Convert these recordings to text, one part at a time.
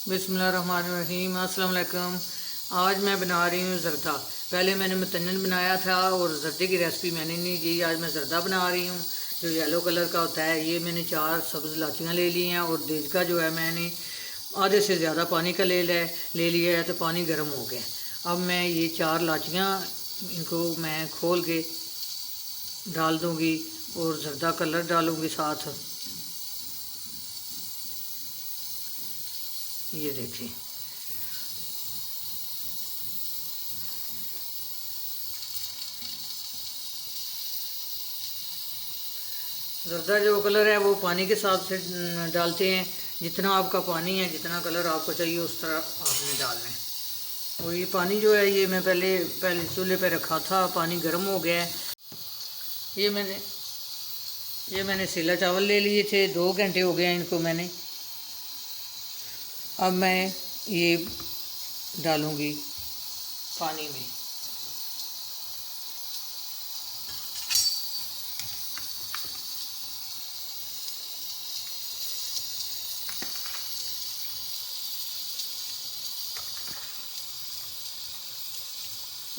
बिस्मिल्लाहिर्रहमानिर्रहीम। अस्सलाम वालेकुम। आज मैं बना रही हूँ ज़र्दा। पहले मैंने मतनन बनाया था और ज़र्दे की रेसिपी मैंने नहीं दी। आज मैं ज़र्दा बना रही हूँ जो येलो कलर का होता है। ये मैंने 4 सब्ज़ लाचियाँ ले ली हैं और देजका जो है मैंने आधे से ज़्यादा पानी का ले लिया है, तो पानी गर्म हो गया। अब मैं ये 4 लाचियाँ इनको मैं खोल के डाल दूँगी और ज़र्दा कलर डालूँगी साथ। ये देखिए, ज़र्दा जो कलर है वो पानी के साथ से डालते हैं। जितना आपका पानी है, जितना कलर आपको चाहिए उस तरह आपने डालना है। और ये पानी जो है ये मैं पहले चूल्हे पे रखा था, पानी गर्म हो गया है। ये मैंने सीला चावल ले लिए थे, 2 घंटे हो गए हैं इनको मैंने। अब मैं ये डालूँगी पानी में।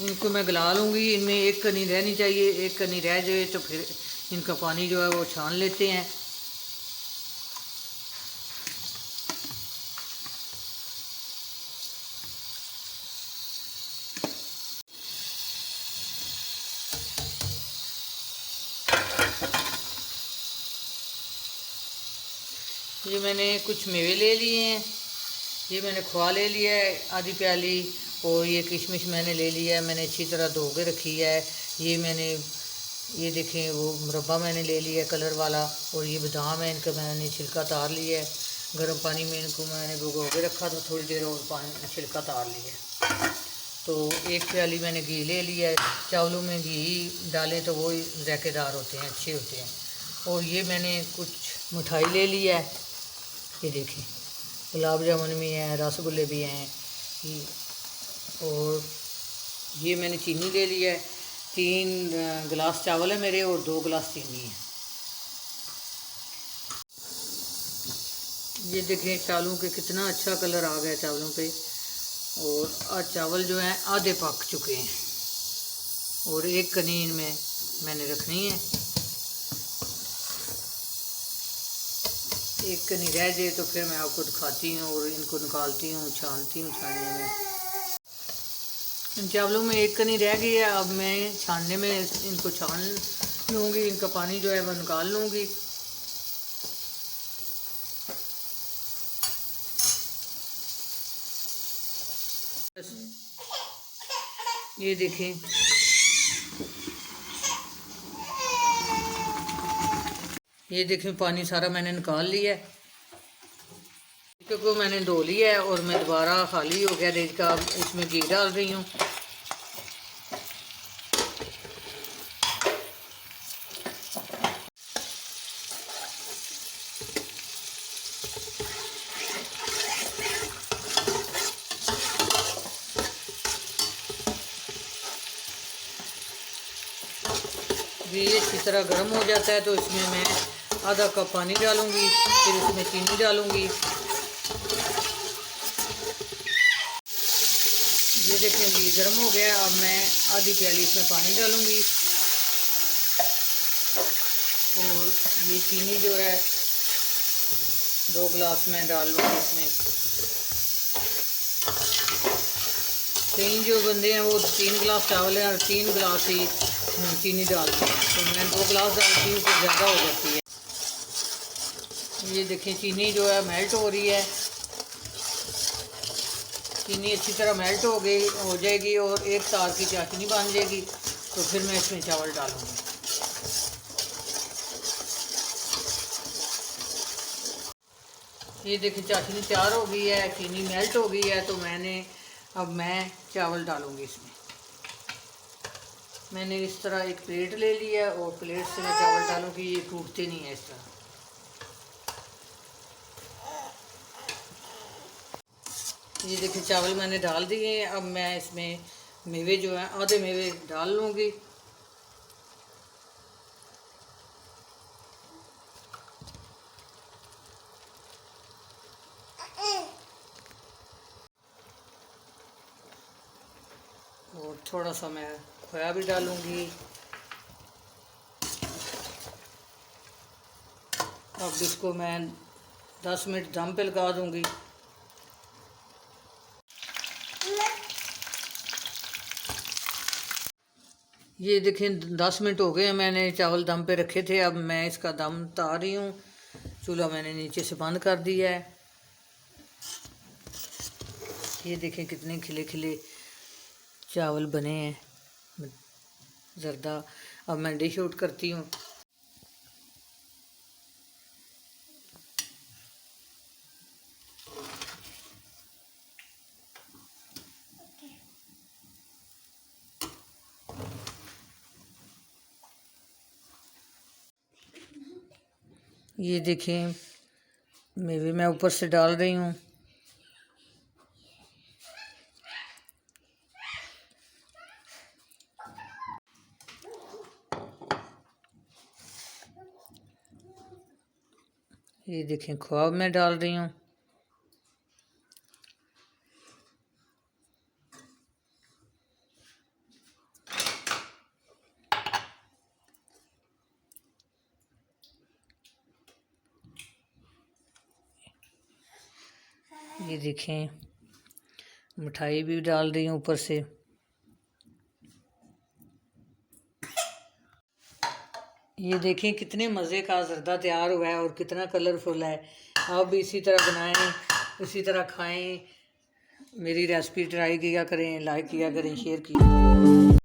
इनको मैं गला लूँगी। इनमें एक कनी रहनी चाहिए, एक कनी रह जाए तो फिर इनका पानी जो है वो छान लेते हैं। ये मैंने कुछ मेवे ले लिए हैं। ये मैंने खोआ ले लिया है आधी प्याली, और ये किशमिश मैंने ले लिया है, मैंने अच्छी तरह धो के रखी है। ये देखें वो मुरब्बा मैंने ले लिया है कलर वाला। और ये बादाम है, इनका मैंने छिलका तार लिया है। गर्म पानी में इनको मैंने भिगो के रखा था थोड़ी देर, और पानी छिलका तार लिया। तो 1 प्याली मैंने घी ले लिया है। चावलों में घी डालें तो वो ज़ायकेदार होते हैं, अच्छे होते हैं। और ये मैंने कुछ मिठाई ले लिया है। ये देखिए, गुलाब जामुन भी हैं, रसगुल्ले भी हैं। और ये मैंने चीनी ले लिया है। 3 गिलास चावल है मेरे और 2 गिलास चीनी है। ये देखें चावलों के कितना अच्छा कलर आ गया चावलों पे। और आज चावल जो हैं आधे पक चुके हैं और एक कनी इनमें मैंने रखनी है। एक कनी रह जाए तो फिर मैं आपको दिखाती हूँ और इनको निकालती हूँ, छानती हूँ छानने में। इन चावलों में एक कनी रह गई है। अब मैं छानने में इनको छान लूँगी, इनका पानी जो है वो निकाल लूँगी। ये देखें, ये देखें पानी सारा मैंने निकाल लिया है। क्योंकि मैंने धो लिया है और मैं दोबारा खाली हो गया देख का, इसमें घी डाल रही हूँ। घी अच्छी तरह गर्म हो जाता है तो इसमें मैं आधा कप पानी डालूँगी, फिर इसमें चीनी डालूँगी। ये देखें घी गर्म हो गया। अब मैं आधी प्याली इसमें पानी डालूँगी और ये चीनी जो है 2 गिलास में डाल लूँगी इसमें। कई जो बंदे हैं वो 3 गिलास चावल है और 3 गिलास ही चीनी डालते हैं, तो मैं 2 गिलास डालती हूँ तो ज़्यादा हो जाती है। ये देखिए चीनी जो है मेल्ट हो रही है। चीनी अच्छी तरह मेल्ट हो जाएगी और एक तार की चाशनी बन जाएगी, तो फिर मैं इसमें चावल डालूँगी। ये देखिए चाशनी तैयार हो गई है, चीनी मेल्ट हो गई है, तो अब मैं चावल डालूँगी इसमें। मैंने इस तरह एक प्लेट ले लिया और प्लेट से मैं चावल डालूँगी। ये टूटते नहीं है इस तरह। ये देखिए चावल मैंने डाल दिए हैं। अब मैं इसमें मेवे जो हैं आधे मेवे डाल लूँगी। और थोड़ा सा मैं खोया भी डालूँगी। अब इसको मैं 10 मिनट दम पे लगा दूँगी। ये देखें 10 मिनट हो गए, मैंने चावल दम पे रखे थे। अब मैं इसका दम उतार रही हूँ। चूल्हा मैंने नीचे से बंद कर दिया है। ये देखें कितने खिले खिले चावल बने हैं ज़रदा। अब मैं डिश आउट करती हूँ। ये देखें मेवे मैं ऊपर से डाल रही हूँ। ये देखें खोआ मैं डाल रही हूँ। ये देखें मिठाई भी डाल रही हूँ ऊपर से। ये देखें कितने मज़े का ज़रदा तैयार हुआ है और कितना कलरफुल है। आप भी इसी तरह बनाएं, इसी तरह खाएं। मेरी रेसिपी ट्राई किया करें, लाइक किया करें, शेयर किया करें।